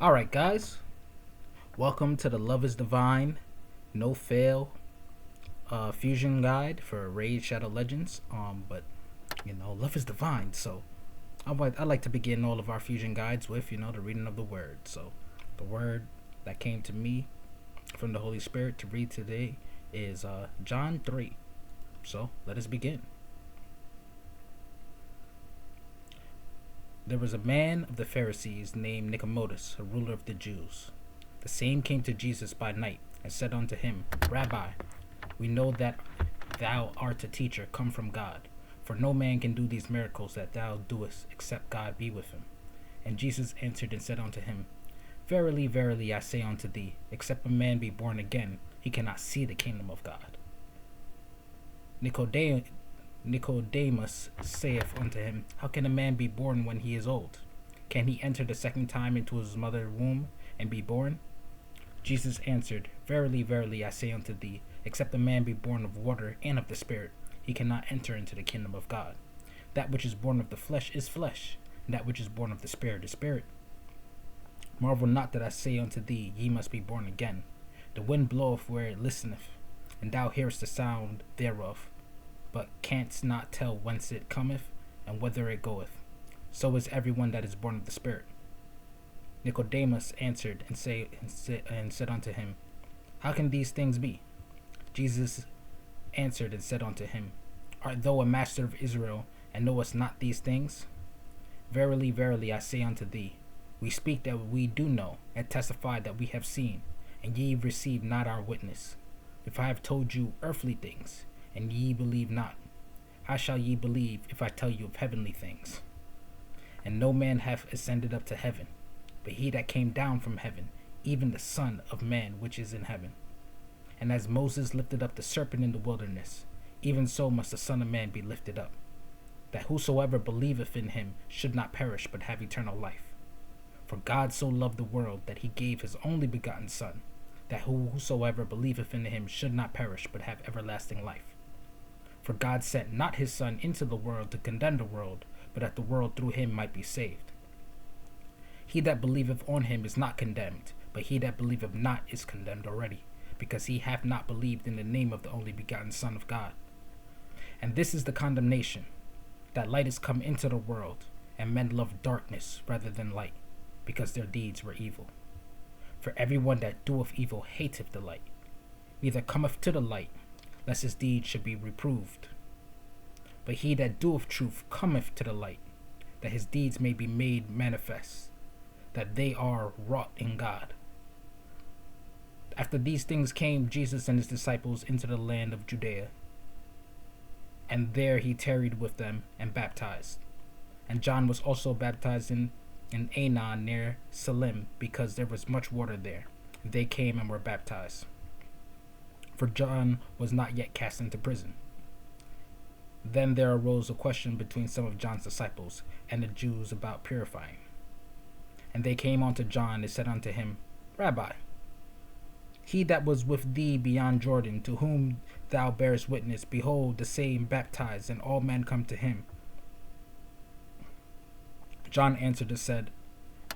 Alright, guys, welcome to the Love is Divine, No Fail fusion guide for Raid Shadow Legends. Love is divine, so I like to begin all of our fusion guides with, the reading of the word. So, the word that came to me from the Holy Spirit to read today is John 3. So, let us begin. There was a man of the Pharisees named Nicodemus, a ruler of the Jews. The same came to Jesus by night, and said unto him, Rabbi, we know that thou art a teacher come from God, for no man can do these miracles that thou doest, except God be with him. And Jesus answered and said unto him, Verily, verily, I say unto thee, except a man be born again, he cannot see the kingdom of God. Nicodemus saith unto him, How can a man be born when he is old? Can he enter the second time into his mother's womb and be born? Jesus answered, Verily, verily, I say unto thee, except a man be born of water and of the Spirit, he cannot enter into the kingdom of God. That which is born of the flesh is flesh, and that which is born of the Spirit is spirit. Marvel not that I say unto thee, Ye must be born again. The wind bloweth where it listeth, and thou hearest the sound thereof, but canst not tell whence it cometh, and whither it goeth. So is everyone that is born of the Spirit. Nicodemus answered and said unto him, How can these things be? Jesus answered and said unto him, Art thou a master of Israel, and knowest not these things? Verily, verily, I say unto thee, we speak that we do know, and testify that we have seen, and ye receive not our witness. If I have told you earthly things, and ye believe not, how shall ye believe if I tell you of heavenly things? And no man hath ascended up to heaven, but he that came down from heaven, even the Son of Man which is in heaven. And as Moses lifted up the serpent in the wilderness, even so must the Son of Man be lifted up, that whosoever believeth in him should not perish, but have eternal life. For God so loved the world that he gave his only begotten Son, that whosoever believeth in him should not perish, but have everlasting life. For God sent not his Son into the world to condemn the world, but that the world through him might be saved. He that believeth on him is not condemned, but he that believeth not is condemned already, because he hath not believed in the name of the only begotten Son of God. And this is the condemnation, that light is come into the world, and men love darkness rather than light, because their deeds were evil. For everyone that doeth evil hateth the light, neither cometh to the light, lest his deeds should be reproved. But he that doeth truth cometh to the light, that his deeds may be made manifest, that they are wrought in God. After these things came Jesus and his disciples into the land of Judea, and there he tarried with them and baptized. And John was also baptized in Aenon near Salim, because there was much water there. They came and were baptized. For John was not yet cast into prison. Then there arose a question between some of John's disciples and the Jews about purifying. And they came unto John and said unto him, Rabbi, he that was with thee beyond Jordan, to whom thou bearest witness, behold, the same baptized, and all men come to him. John answered and said,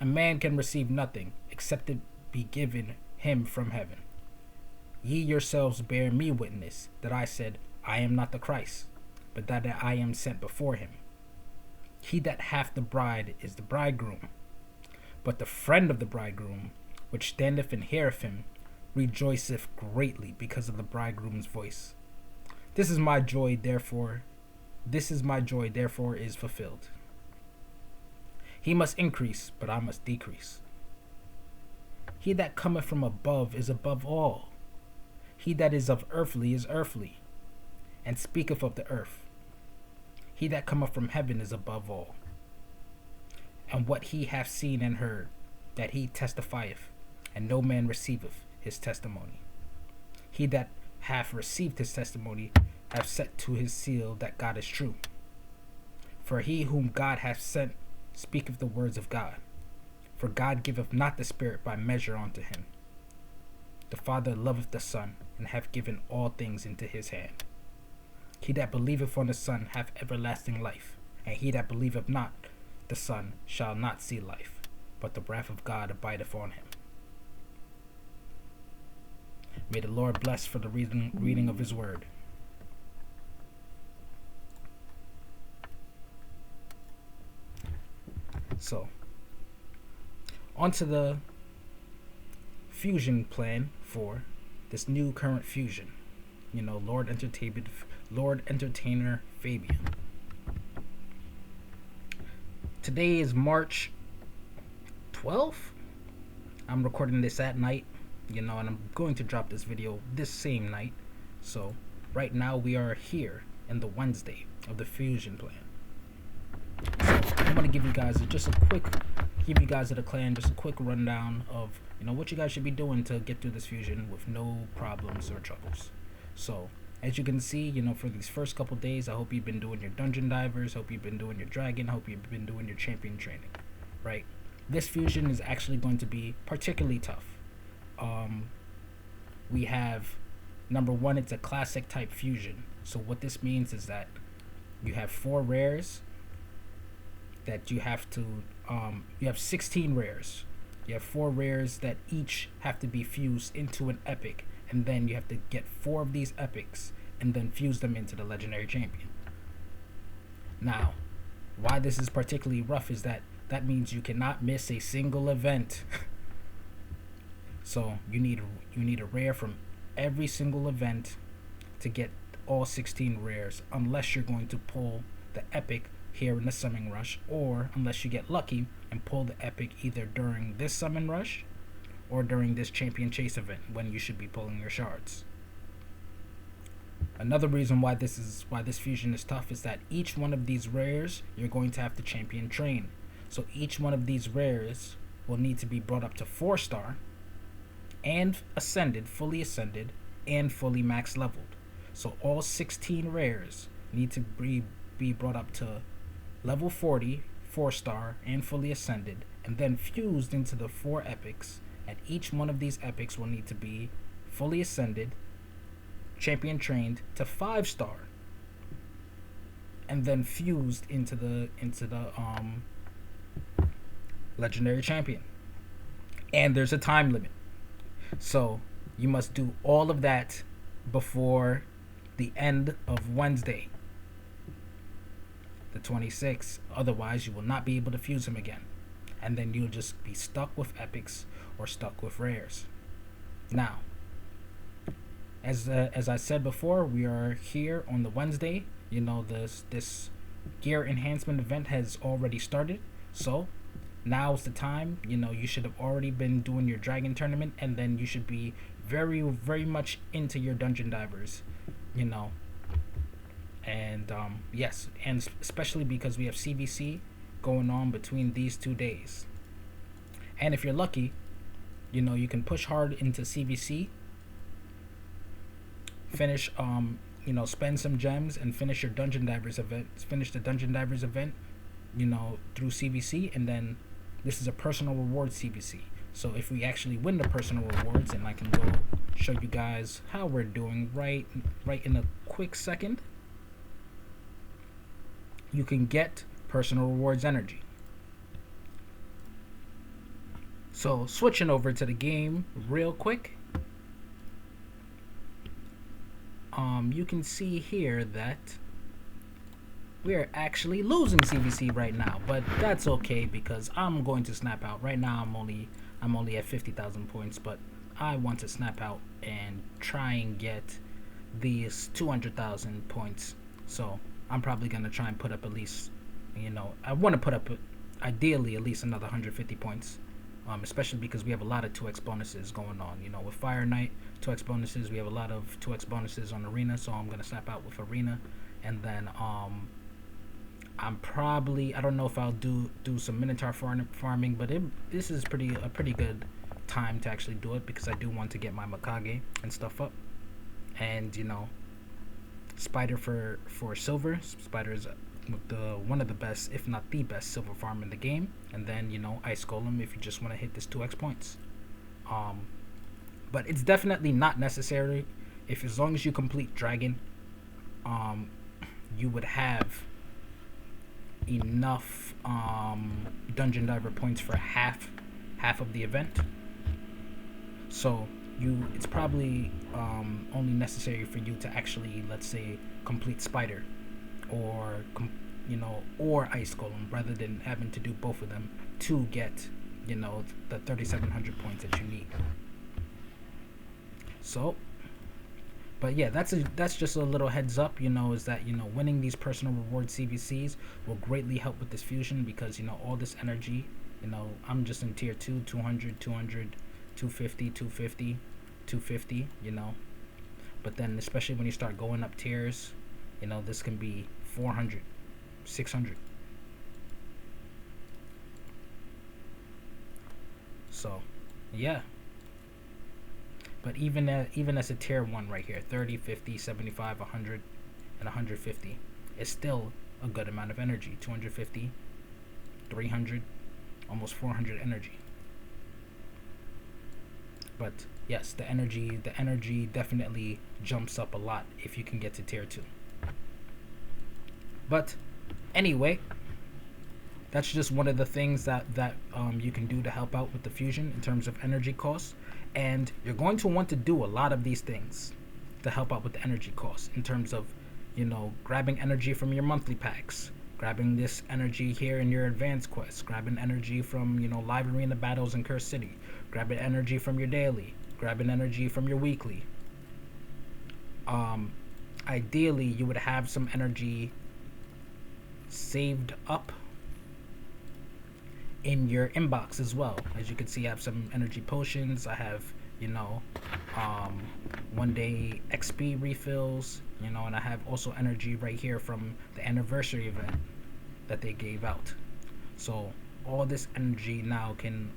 A man can receive nothing, except it be given him from heaven. Ye yourselves bear me witness, that I said, I am not the Christ, but that I am sent before him. He that hath the bride is the bridegroom. But the friend of the bridegroom, which standeth and heareth him, rejoiceth greatly because of the bridegroom's voice. This is my joy, therefore is fulfilled. He must increase, but I must decrease. He that cometh from above is above all. He that is of earthly is earthly, and speaketh of the earth. He that cometh from heaven is above all. And what he hath seen and heard, that he testifieth, and no man receiveth his testimony. He that hath received his testimony hath set to his seal that God is true. For he whom God hath sent speaketh the words of God. For God giveth not the Spirit by measure unto him. The Father loveth the Son, and hath given all things into his hand. He that believeth on the Son hath everlasting life, and he that believeth not the Son shall not see life, but the wrath of God abideth on him. May the Lord bless for the reading of his word. So, onto the fusion plan for this new current fusion. Lord Entertainer Fabian. Today is March 12th. I'm recording this at night, and I'm going to drop this video this same night. So right now we are here in the Wednesday of the fusion plan. So I want to give you guys just a quick rundown of what you guys should be doing to get through this fusion with no problems or troubles. So as you can see, for these first couple days, I hope you've been doing your dungeon divers, hope you've been doing your dragon, hope you've been doing your champion training, right? This fusion is actually going to be particularly tough. We have, number one, it's a classic type fusion. So what this means is that you have 4 rares that you have to, you have 16 rares. You have 4 rares that each have to be fused into an epic, and then you have to get 4 of these epics and then fuse them into the legendary champion. Now, why this is particularly rough is that means you cannot miss a single event. So you need a rare from every single event to get all 16 rares, unless you're going to pull the epic here in the summon rush, or unless you get lucky and pull the epic either during this summon rush or during this champion chase event when you should be pulling your shards. Another reason why this fusion is tough is that each one of these rares you're going to have to champion train. So each one of these rares will need to be brought up to 4-star and fully ascended and fully max leveled. So all 16 rares need to be brought up to level 40, 4-star and fully ascended, and then fused into the 4 epics. And each one of these epics will need to be fully ascended, champion trained to 5-star, and then fused into the legendary champion. And there's a time limit, so you must do all of that before the end of Wednesday, the 26th. Otherwise you will not be able to fuse him again, and then you'll just be stuck with epics or stuck with rares. Now, as I said before, we are here on the Wednesday. This gear enhancement event has already started, so now's the time. You should have already been doing your dragon tournament, and then you should be very, very much into your dungeon divers, and yes, and especially because we have CVC going on between these 2 days. And if you're lucky, you can push hard into CVC, finish spend some gems and finish your dungeon divers event, finish the dungeon divers event, through CVC, and then this is a personal reward CVC. So if we actually win the personal rewards, and I can go show you guys how we're doing right in a quick second, you can get personal rewards energy. So switching over to the game real quick, you can see here that we're actually losing CVC right now, but that's okay because I'm going to snap out. Right now I'm only at 50,000 points, but I want to snap out and try and get these 200,000 points. So I'm probably gonna try and put up at least, I want to put up ideally at least another 150 points, especially because we have a lot of 2x bonuses going on. With Fire Knight 2x bonuses, we have a lot of 2x bonuses on Arena, so I'm gonna snap out with Arena, and then I'm probably, I don't know if I'll do some Minotaur farming, but this is a pretty good time to actually do it, because I do want to get my Mikage and stuff up. And Spider for silver. Spider is one of the best, if not the best, silver farm in the game. And then Ice Golem if you just want to hit this 2x points. But it's definitely not necessary. As long as you complete Dragon, you would have enough dungeon diver points for half of the event. So it's probably only necessary for you to actually, let's say, complete spider or or ice golem, rather than having to do both of them to get the 3,700 points that you need. So, but yeah, that's just a little heads up, is that winning these personal reward CVCs will greatly help with this fusion, because all this energy, I'm just in tier 2, 200, 200, 250, 250, 250, but then especially when you start going up tiers, this can be 400, 600. So, yeah. But even as a tier 1 right here, 30, 50, 75, 100, and 150, is still a good amount of energy. 250, 300, almost 400 energy. But yes, the energy definitely jumps up a lot if you can get to tier 2. But anyway, that's just one of the things that you can do to help out with the fusion in terms of energy costs. And you're going to want to do a lot of these things to help out with the energy costs, in terms of grabbing energy from your monthly packs, grabbing this energy here in your advanced quests, grabbing energy from live arena battles in Curse City, grabbing energy from your daily, grabbing energy from your weekly. Ideally you would have some energy saved up in your inbox as well. As you can see, I have some energy potions. I have 1 day XP refills, and I have also energy right here from the anniversary event that they gave out. So all this energy now can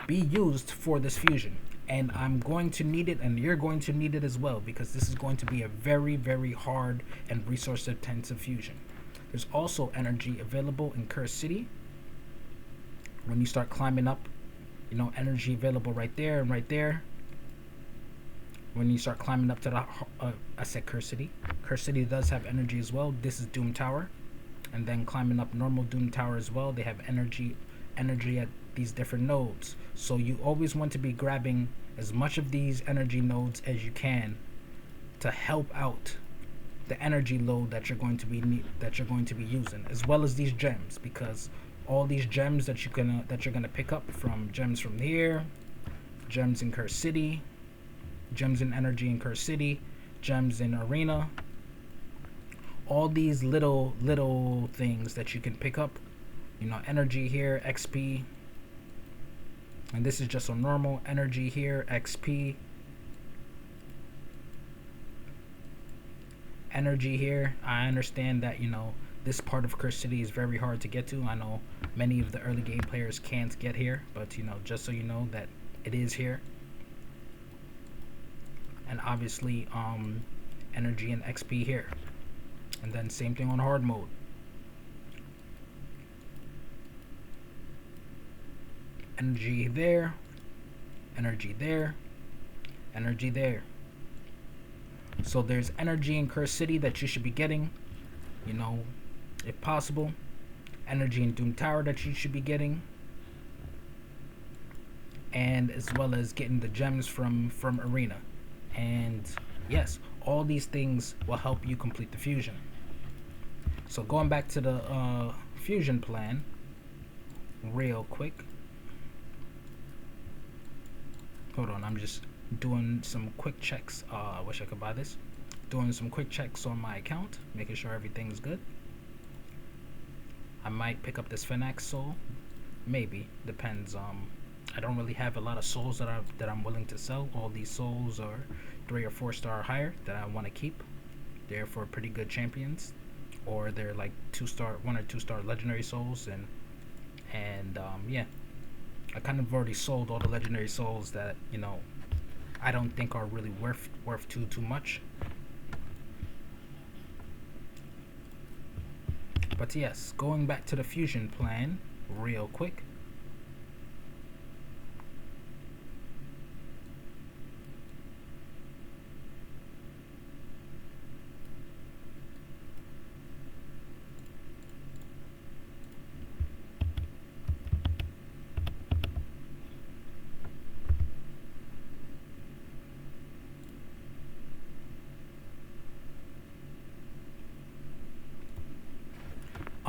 be used for this fusion, and I'm going to need it, and you're going to need it as well, because this is going to be a very, very hard and resource intensive fusion. There's also energy available in Curse City. When you start climbing up, energy available right there and right there. When you start climbing up to the, I said Curse City. Curse City does have energy as well. This is Doom Tower. And then climbing up normal Doom Tower as well, they have energy at these different nodes. So you always want to be grabbing as much of these energy nodes as you can to help out the energy load that you're going to be using, as well as these gems, because all these gems that you're gonna pick up from gems from here, gems in Curse City, gems in energy in Curse City, gems in arena, all these little things that you can pick up, energy here, XP, and this is just on normal, energy here, XP, energy here. I understand that this part of Curse City is very hard to get to. I know many of the early game players can't get here, but just so you know that it is here. And obviously energy and XP here, and then same thing on hard mode. Energy there, energy there, energy there. So there's energy in Curse City that you should be getting, if possible. Energy in Doom Tower that you should be getting, and as well as getting the gems from arena. And yes, all these things will help you complete the fusion. So going back to the fusion plan real quick. Hold on, I'm just doing some quick checks. I wish I could buy this. Doing some quick checks on my account, making sure everything's good. I might pick up this Phoenix soul, maybe, depends. I don't really have a lot of souls that I'm willing to sell. All these souls are 3 or 4 star or higher that I want to keep. They're for pretty good champions, or they're like 2-star, 1 or 2 star legendary souls, and yeah, I kind of already sold all the legendary souls that I don't think are really worth too much. But yes, going back to the fusion plan real quick.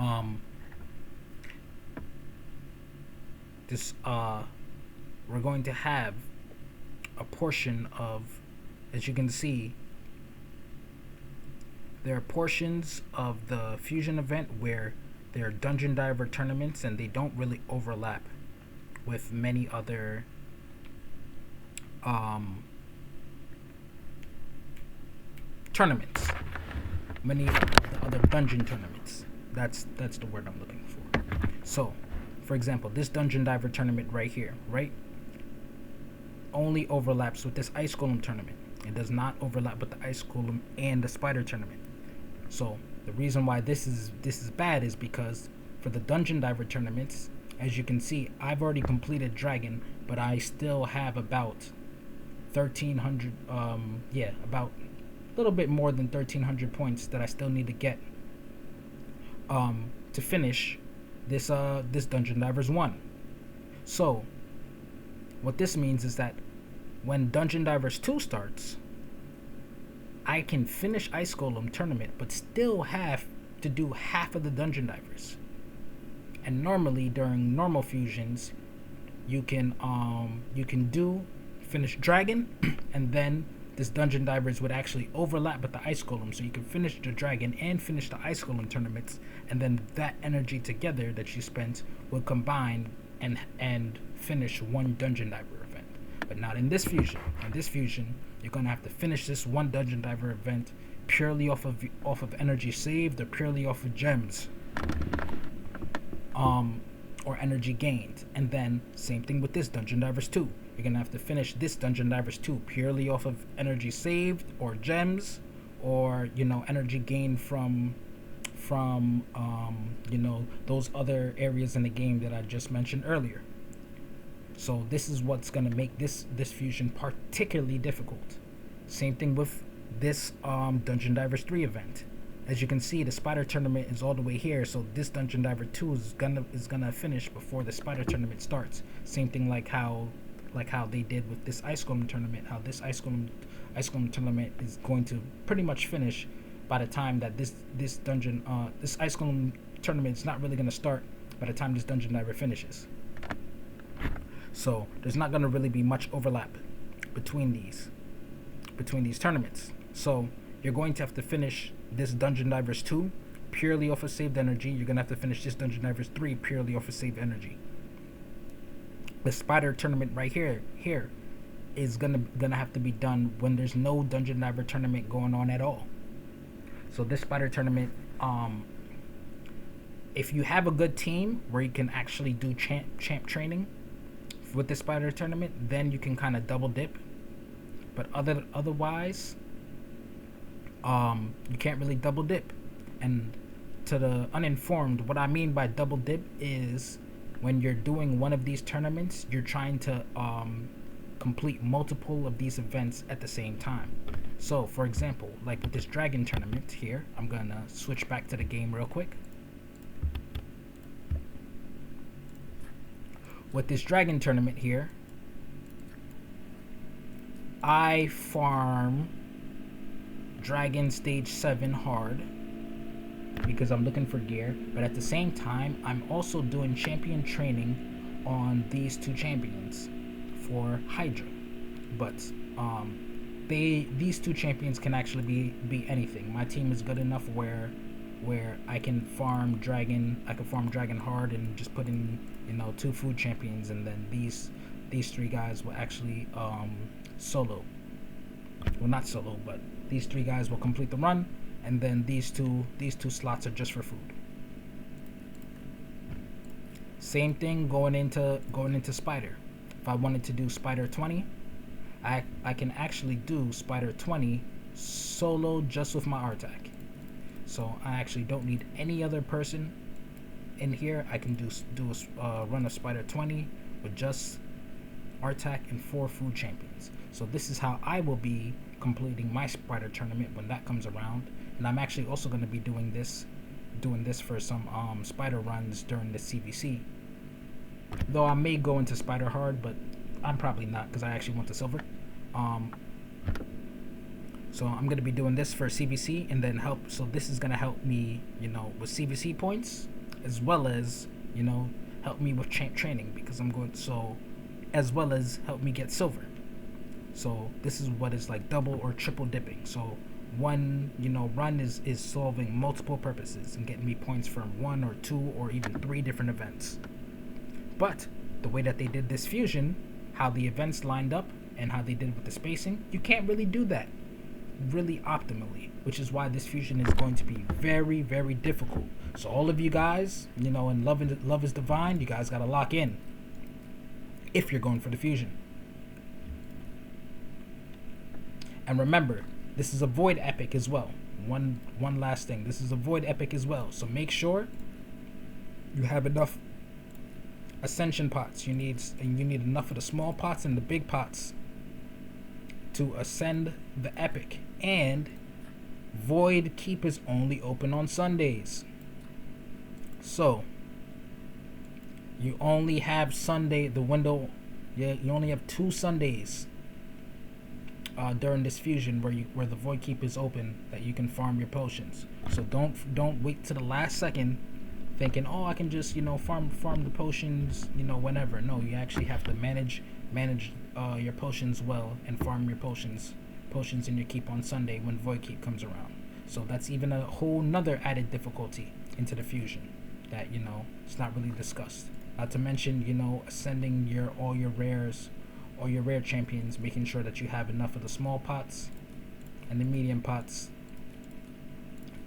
Um, this we're going to have a portion of, as you can see, there are portions of the fusion event where there are dungeon diver tournaments and they don't really overlap with many other tournaments, many of the other dungeon tournaments. That's the word I'm looking for. So, for example, this dungeon diver tournament right here, right, only overlaps with this ice golem tournament. It does not overlap with the ice golem and the spider tournament. So the reason why this is bad is because for the dungeon diver tournaments, as you can see, I've already completed dragon, but I still have about 1,300. About a little bit more than 1,300 points that I still need to get to finish this Dungeon Divers 1. So what this means is that when Dungeon Divers 2 starts, I can finish Ice Golem tournament but still have to do half of the Dungeon Divers. And normally during normal fusions, you can finish Dragon and then this Dungeon Divers would actually overlap with the Ice Golem, so you can finish the Dragon and finish the Ice Golem tournaments, and then that energy together that you spent will combine and finish one Dungeon Diver event. But not in this fusion. In this fusion, you're gonna have to finish this one Dungeon Diver event purely off of energy saved or purely off of gems, or energy gained. And then same thing with this Dungeon Divers 2. You're gonna have to finish this Dungeon Divers 2 purely off of energy saved or gems, or energy gained from those other areas in the game that I just mentioned earlier. So this is what's gonna make this fusion particularly difficult. Same thing with this Dungeon Divers 3 event. As you can see, the spider tournament is all the way here, so this Dungeon Diver 2 is gonna finish before the spider tournament starts. Same thing like how they did with this Ice Golem tournament. How this Ice Golem tournament is going to pretty much finish by the time that this Ice Golem tournament is not really gonna start by the time this Dungeon Diver finishes. So there's not gonna really be much overlap between these tournaments. So you're going to have to finish this Dungeon Divers 2 purely off of saved energy. You're gonna have to finish this Dungeon Divers 3 purely off of saved energy. The spider tournament right here is gonna have to be done when there's no Dungeon Diver tournament going on at all. So this spider tournament, if you have a good team where you can actually do champ training with the spider tournament, then you can kind of double dip. But otherwise, you can't really double dip. And to the uninformed, what I mean by double dip is when you're doing one of these tournaments, you're trying to complete multiple of these events at the same time. So for example, like with this dragon tournament here, I'm gonna switch back to the game real quick. With this dragon tournament here, I farm Dragon Stage 7 hard because I'm looking for gear, but at the same time, I'm also doing champion training on these two champions for Hydra. But these two champions can actually be anything. My team is good enough where I can farm dragon hard and just put in 2 food champions, and then these 3 guys will actually solo. Well, not solo, but these 3 guys will complete the run, and then these two slots are just for food. Same thing going into spider. If I wanted to do spider 20, I can actually do spider 20 solo just with my Artac. So I actually don't need any other person in here. I can do a run of spider 20 with just Artac and 4 food champions. So this is how I will be completing my spider tournament when that comes around. And I'm actually also going to be doing this for some spider runs during the CVC. Though I may go into spider hard, but I'm probably not because I actually want the silver. So I'm going to be doing this for CVC and then help. So this is going to help me, with CVC points as well as, help me with champ training, because I'm going so, as well as help me get silver. So this is what is like double or triple dipping. So one, run is solving multiple purposes and getting me points from one or two or even three different events. But the way that they did this fusion, how the events lined up and how they did with the spacing, you can't really do that really optimally, which is why this fusion is going to be very, very difficult. So all of you guys, and Love is Divine, you guys gotta lock in if you're going for the fusion. And remember, this is a void epic as well. One last thing, this is a void epic as well. So make sure you have enough ascension pots. You need enough of the small pots and the big pots to ascend the epic. And void keep is only open on Sundays. So you only have Sunday, the window. Yeah, you only have 2 Sundays during this fusion where the void keep is open, that you can farm your potions. So don't wait to the last second thinking, oh, I can just farm the potions whenever. No, you actually have to manage your potions well and farm your potions in your keep on Sunday when void keep comes around. So that's even a whole nother added difficulty into the fusion that it's not really discussed. Not to mention ascending all your rares or your rare champions, making sure that you have enough of the small pots and the medium pots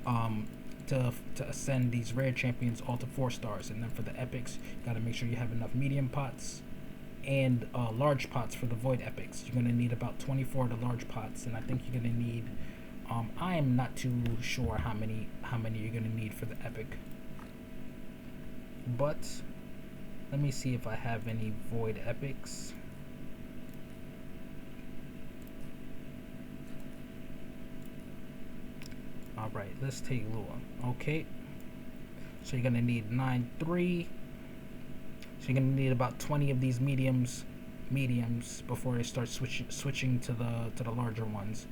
to ascend these rare champions all to 4 stars. And then for the epics, you got to make sure you have enough medium pots and large pots for the void epics. You're going to need about 24 of the large pots, and I think you're going to need I am not too sure how many you're going to need for the epic, but let me see if I have any void epics. Alright, let's take Lua. Okay, so you're gonna need 9-3. So you're gonna need about 20 of these mediums before they start switching to the larger ones.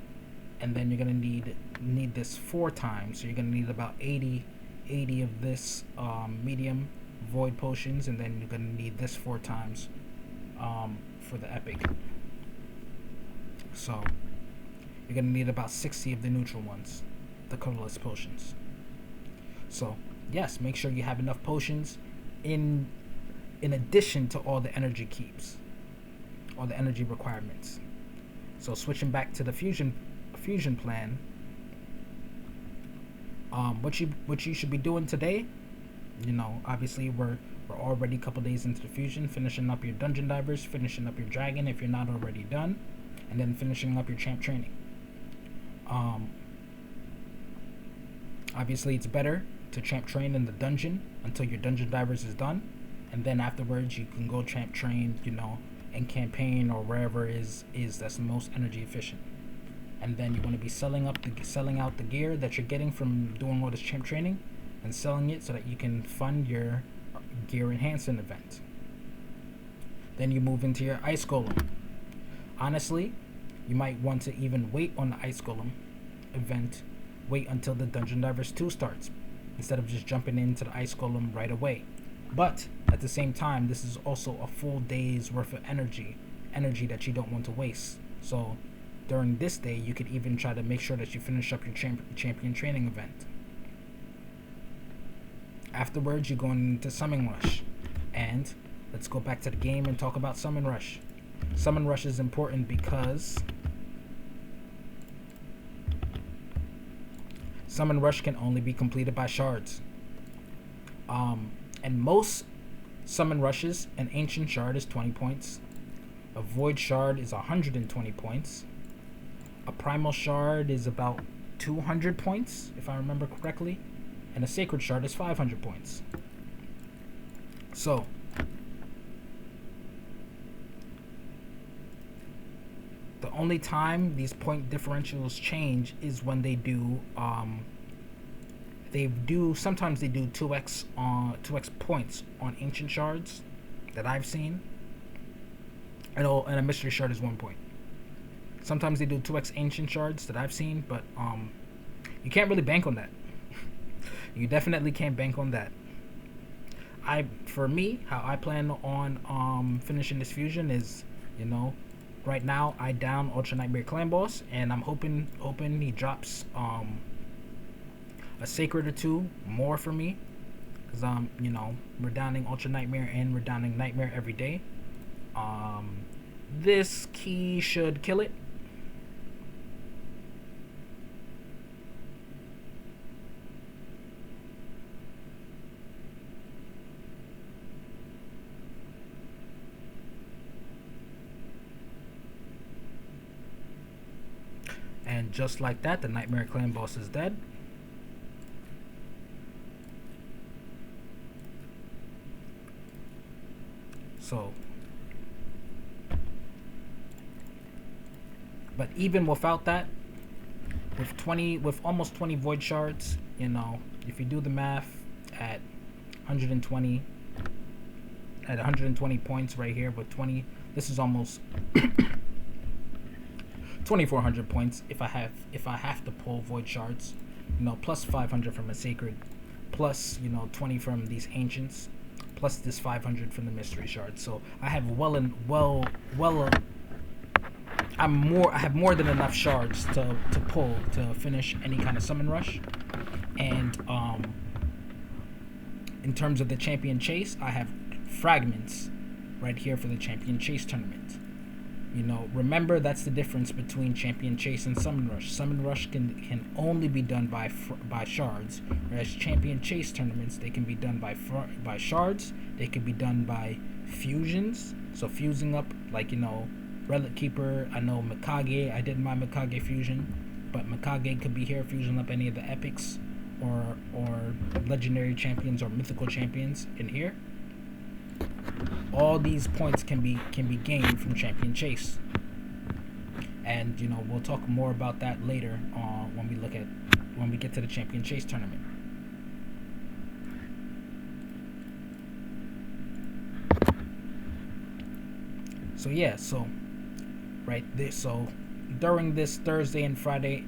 And then you're gonna need this 4 times. So you're gonna need about 80 of this medium void potions, and then you're gonna need this 4 times for the epic. So you're gonna need about 60 of the neutral ones, the colorless potions. So yes, make sure you have enough potions in addition to all the energy keeps, all the energy requirements. So switching back to the fusion plan, what you should be doing today, obviously we're already a couple days into the fusion, finishing up your dungeon divers, finishing up your dragon if you're not already done, and then finishing up your champ training. Obviously it's better to champ train in the dungeon until your dungeon divers is done, and then afterwards you can go champ train in campaign or wherever is that's the most energy efficient. And then you want to be selling out the gear that you're getting from doing all this champ training, and selling it so that you can fund your gear enhancement event. Then you move into your ice golem. Honestly, you might want to even wait on the ice golem event, wait until the Dungeon Divers 2 starts, instead of just jumping into the ice golem right away. But at the same time, this is also a full day's worth of energy that you don't want to waste. So during this day, you could even try to make sure that you finish up your champion training event. Afterwards, you're going into Summon Rush. And let's go back to the game and talk about Summon Rush. Summon Rush is important because Summon Rush can only be completed by shards. And most Summon Rushes, an Ancient Shard is 20 points. A Void Shard is 120 points. A Primal Shard is about 200 points, if I remember correctly. And a Sacred Shard is 500 points. So the only time these point differentials change is when they do sometimes they do 2x points on Ancient Shards that I've seen. And a Mystery Shard is 1 point. Sometimes they do 2x Ancient Shards that I've seen, but you can't really bank on that. You definitely can't bank on that. for me, how I plan on finishing this fusion is, you know, right now I down Ultra Nightmare Clan Boss, and I'm hoping he drops a sacred or two more for me, because we're downing Ultra Nightmare and we're downing Nightmare every day. This key should kill it. And just like that, the Nightmare Clan Boss is dead. So, but even without that, with almost 20 void shards, if you do the math at 120 points right here with 20, this is almost 2,400 points if I have to pull void shards, plus 500 from a sacred, plus 20 from these ancients, plus this 500 from the mystery shards. So I have I have more than enough shards to pull to finish any kind of summon rush. And in terms of the champion chase, I have fragments right here for the champion chase tournament. Remember, that's the difference between champion chase and summon rush. Summon rush can only be done by shards, whereas champion chase tournaments, they can be done by shards. They can be done by fusions, so fusing up, like Relic Keeper. I know Mikage, I did my Mikage fusion, but Mikage could be here fusing up any of the epics or legendary champions or mythical champions in here. All these points can be gained from champion chase, and we'll talk more about that later when we get to the champion chase tournament. So during this Thursday and Friday,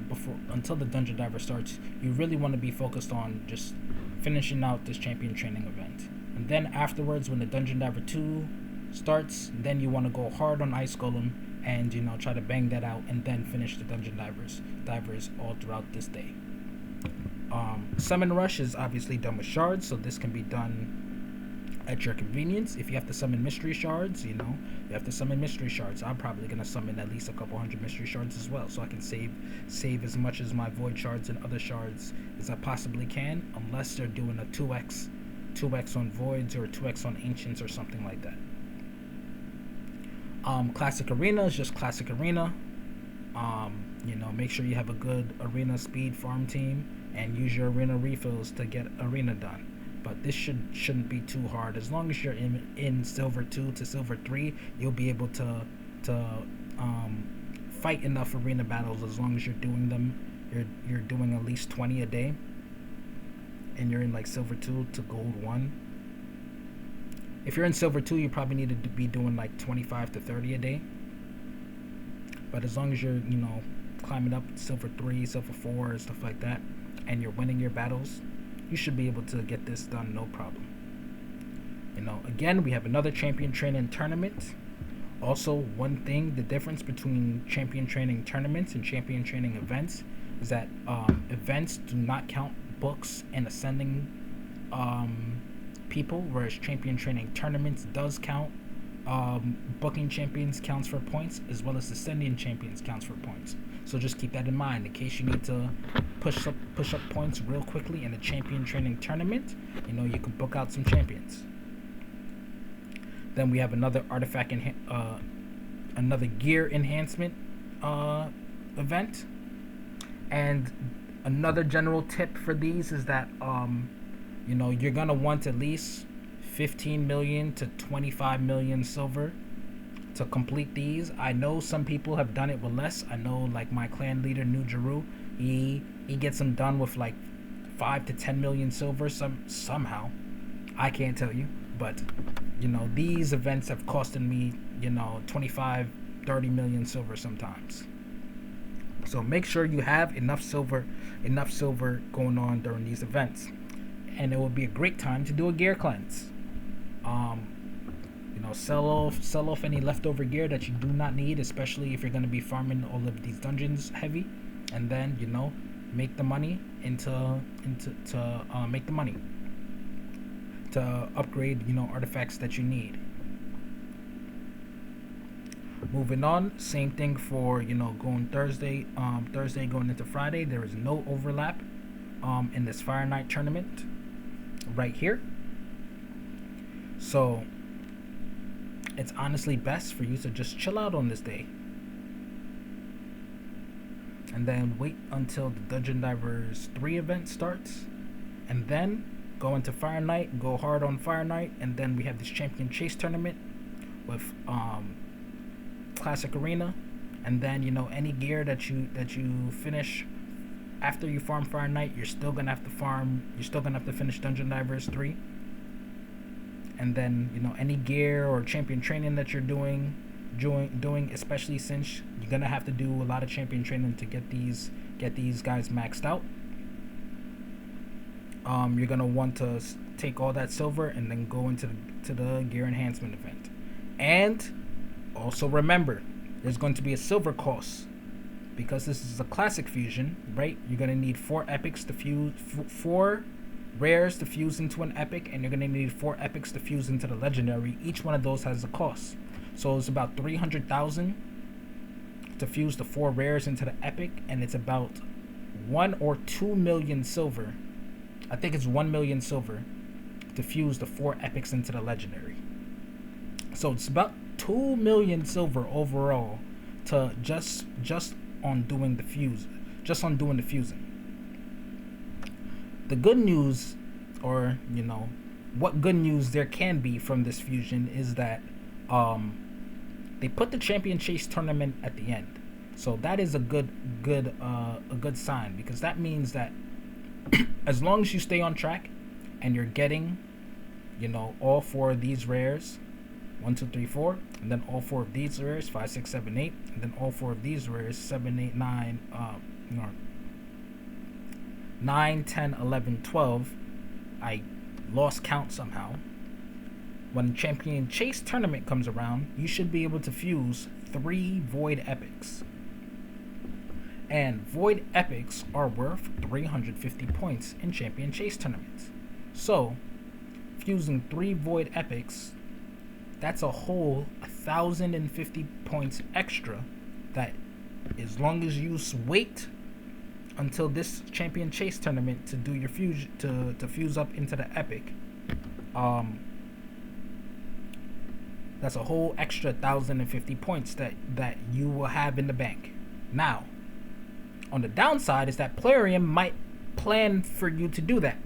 before until the Dungeon Diver starts, you really want to be focused on just finishing out this champion training event. And then afterwards, when the Dungeon Diver 2 starts, then you want to go hard on Ice Golem and try to bang that out, and then finish the Dungeon Divers all throughout this day. Summon Rush is obviously done with shards, so this can be done at your convenience. If you have to summon mystery shards, you have to summon mystery shards. I'm probably gonna summon at least a couple hundred mystery shards as well, so I can save as much as my void shards and other shards as I possibly can, unless they're doing a 2x on voids or 2x on ancients or something like that. Classic arena is just classic arena. Make sure you have a good arena speed farm team and use your arena refills to get arena done. But this shouldn't be too hard. As long as you're in silver 2 to silver 3, you'll be able to fight enough arena battles. As long as you're doing them, you're doing at least 20 a day, and you're in like silver 2 to gold 1. If you're in silver 2, you probably need to be doing like 25 to 30 a day. But as long as you're climbing up silver 3, silver 4, and stuff like that, and you're winning your battles, you should be able to get this done no problem. Again, we have another champion training tournament. Also, one thing, the difference between champion training tournaments and champion training events is that events do not count books and ascending people, whereas champion training tournaments does count. Booking champions counts for points, as well as ascending champions counts for points. So just keep that in mind in case you need to push up points real quickly in a champion training tournament. You can book out some champions. Then we have another artifact another gear enhancement event. And another general tip for these is that you're gonna want at least 15 million to 25 million silver to complete these. I know some people have done it with less. I know, like my clan leader New Jeru, he gets them done with like 5 to 10 million silver somehow. I can't tell you, but these events have costed me 25, 30 million silver sometimes. So make sure you have enough silver going on during these events. and it would be a great time to do a gear cleanse. Um, sell off any leftover gear that you do not need, especially if you're going to be farming all of these dungeons heavy, and then make the money make the money to upgrade artifacts that you need. Moving on, same thing for going Thursday going into Friday. There is no overlap in this Fire Night tournament right here. So it's honestly best for you to just chill out on this day and then wait until the Dungeon Divers 3 event starts, and then go into Fire Night, go hard on Fire Night, and then we have this Champion Chase tournament with Classic Arena, and then any gear that you finish after you farm Fire Night, you're still gonna have to finish Dungeon Divers 3. And then any gear or champion training that you're doing, especially since you're gonna have to do a lot of champion training to get these guys maxed out. You're gonna want to take all that silver and then go into the gear enhancement event. And also remember, there's going to be a silver cost because this is a classic fusion, right? You're gonna need 4 epics to fuse, 4 rares to fuse into an epic, and you're going to need 4 epics to fuse into the legendary. Each one of those has a cost. So it's about 300,000 to fuse the 4 rares into the epic, and it's about 1 or 2 million silver. I think it's 1 million silver to fuse the 4 epics into the legendary. So it's about 2 million silver overall to just on doing the fusing. The good news, or what good news there can be from this fusion, is that they put the Champion Chase tournament at the end. So that is a good sign, because that means that as long as you stay on track and you're getting all 4 of these rares, 1, 2, 3, 4, and then all 4 of these rares, 5, 6, 7, 8, and then all 4 of these rares, 7, 8, 9, 9, 10, 11, 12. I lost count somehow. When Champion Chase tournament comes around, you should be able to fuse 3 Void Epics. And Void Epics are worth 350 points in Champion Chase tournaments. So, fusing 3 Void Epics, that's a whole 1,050 points extra that, as long as you wait until this Champion Chase tournament to do your fuse to fuse up into the epic, that's a whole extra 1,050 points that you will have in the bank. Now, on the downside is that Plarium might plan for you to do that,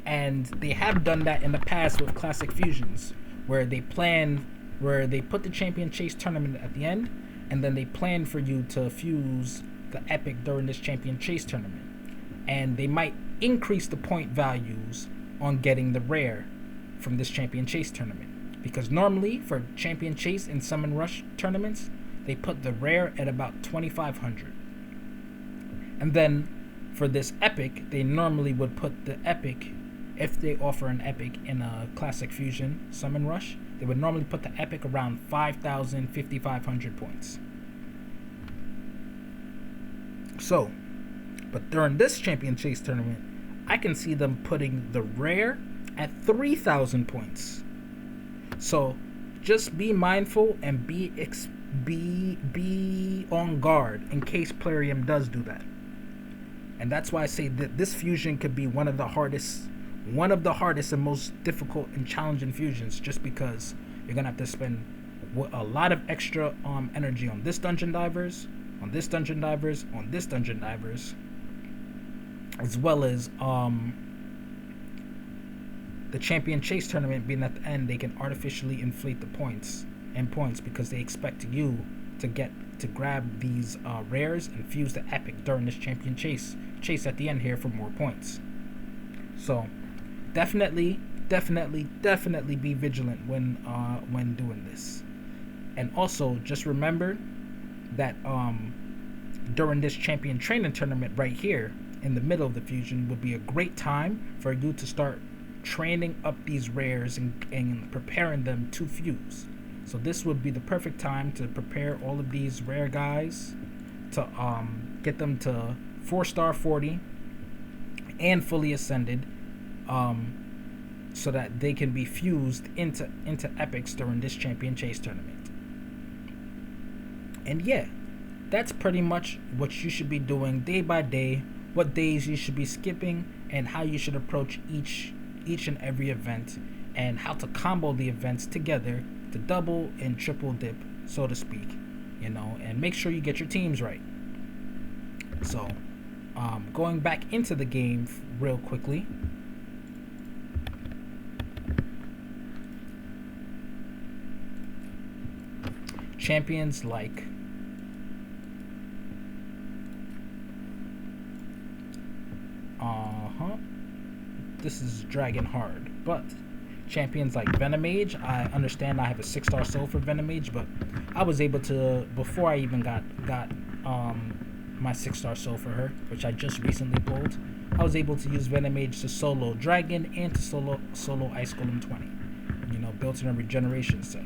and they have done that in the past with Classic Fusions, where they put the Champion Chase tournament at the end, and then they plan for you to fuse the epic during this Champion Chase tournament, and they might increase the point values on getting the rare from this Champion Chase tournament, because normally for Champion Chase and Summon Rush tournaments, they put the rare at about 2,500, and then for this epic, they normally would put the epic, if they offer an epic in a Classic Fusion Summon Rush, they would normally put the epic around 5,000, 5,500 points. So, but during this Champion Chase tournament, I can see them putting the rare at 3,000 points. So, just be mindful and be on guard in case Plarium does do that. And that's why I say that this fusion could be one of the hardest and most difficult and challenging fusions, just because you're gonna have to spend a lot of extra energy on this Dungeon Divers, on this Dungeon Divers, on this Dungeon Divers, as well as the Champion Chase tournament being at the end. They can artificially inflate the points because they expect you to grab these rares and fuse the epic during this Champion Chase at the end here for more points. So definitely be vigilant when doing this. And also just remember that during this champion training tournament right here, in the middle of the fusion would be a great time for you to start training up these rares and preparing them to fuse. So this would be the perfect time to prepare all of these rare guys to get them to 4-star 40 and fully ascended, so that they can be fused into epics during this champion chase tournament. And yeah, that's pretty much what you should be doing day by day, what days you should be skipping, and how you should approach each and every event, and how to combo the events together to double and triple dip, so to speak, and make sure you get your teams right. So going back into the game real quickly, champions like this is Dragon Hard, but champions like Venomage, I understand I have a 6-star soul for Venomage, but I was able to, before I even got my 6-star soul for her, which I just recently pulled, I was able to use Venomage to solo Dragon and to solo Ice Golem 20, built in a regeneration set.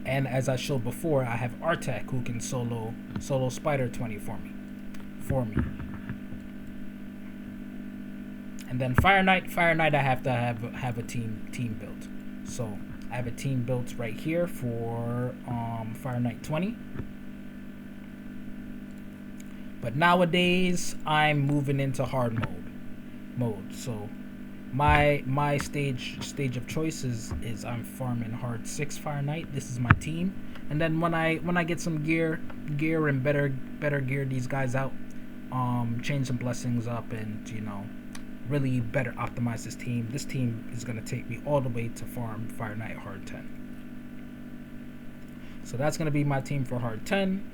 And as I showed before, I have Artak who can solo Spider 20 for me. And then Fire Knight, I have to have a team built. So I have a team built right here for Fire Knight 20. But nowadays I'm moving into hard mode. So my stage of choice is I'm farming hard 6 Fire Knight. This is my team. And then when I get some gear and better gear these guys out, change some blessings up, and really better optimize this team. This team is going to take me all the way to farm Fire Knight hard 10. So that's going to be my team for hard 10.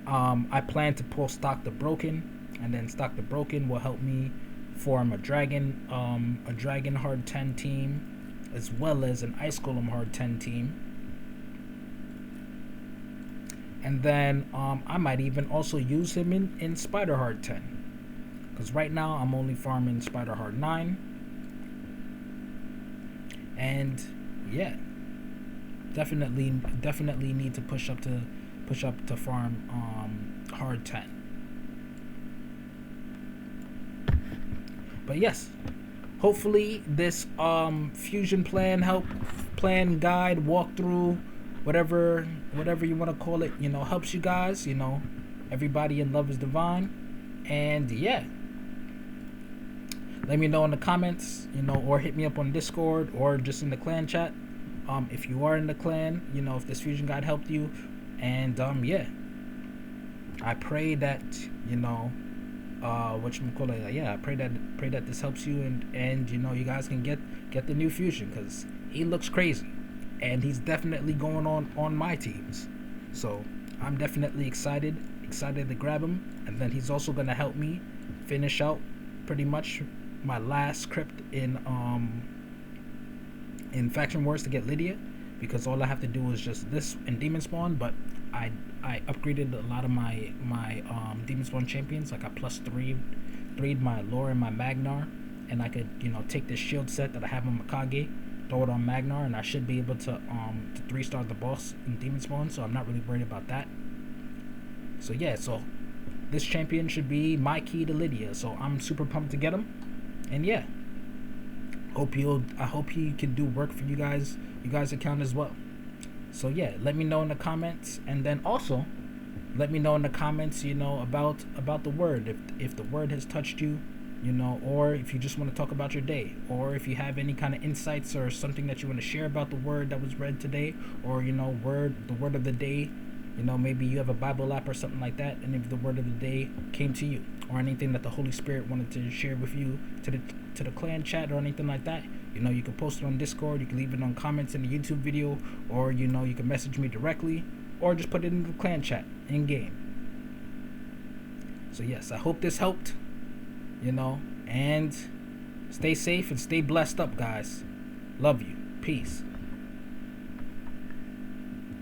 I plan to pull Stock the Broken, and then Stock the Broken will help me form a dragon hard 10 team, as well as an Ice Golem hard 10 team. And then I might even also use him in Spider hard 10. Because right now I'm only farming Spider Hard 9. And yeah, definitely need to push up to farm hard 10. But yes, hopefully this fusion plan guide, walkthrough, whatever you want to call it, helps you guys. Everybody in love is divine. And yeah, let me know in the comments, or hit me up on Discord or just in the clan chat, if you are in the clan, if this fusion guide helped you. And yeah, I pray that I pray that this helps you, and you guys can get the new fusion, because he looks crazy and he's definitely going on my teams. So I'm definitely excited to grab him. And then he's also going to help me finish out pretty much my last crypt in Faction Wars to get Lydia, because all I have to do is just this and Demon Spawn. But I upgraded a lot of my Demon Spawn champions. Like I plus 3'd my Lore and my Magnar, and I could take this shield set that I have on Mikage, throw it on Magnar, and I should be able to 3-star the boss in Demon Spawn. So I'm not really worried about that. So yeah, so this champion should be my key to Lydia. So I'm super pumped to get him. And yeah, I hope he can do work for you guys' account as well. So yeah, let me know in the comments, and then also let me know in the comments, about the word, if the word has touched you, or if you just want to talk about your day, or if you have any kind of insights or something that you want to share about the word that was read today, or the word of the day. Maybe you have a Bible app or something like that, and if the word of the day came to you, or anything that the Holy Spirit wanted to share with you to the clan chat or anything like that, you can post it on Discord, you can leave it on comments in the YouTube video, or you can message me directly, or just put it in the clan chat in game. So yes, I hope this helped, and stay safe and stay blessed up, guys. Love you. Peace.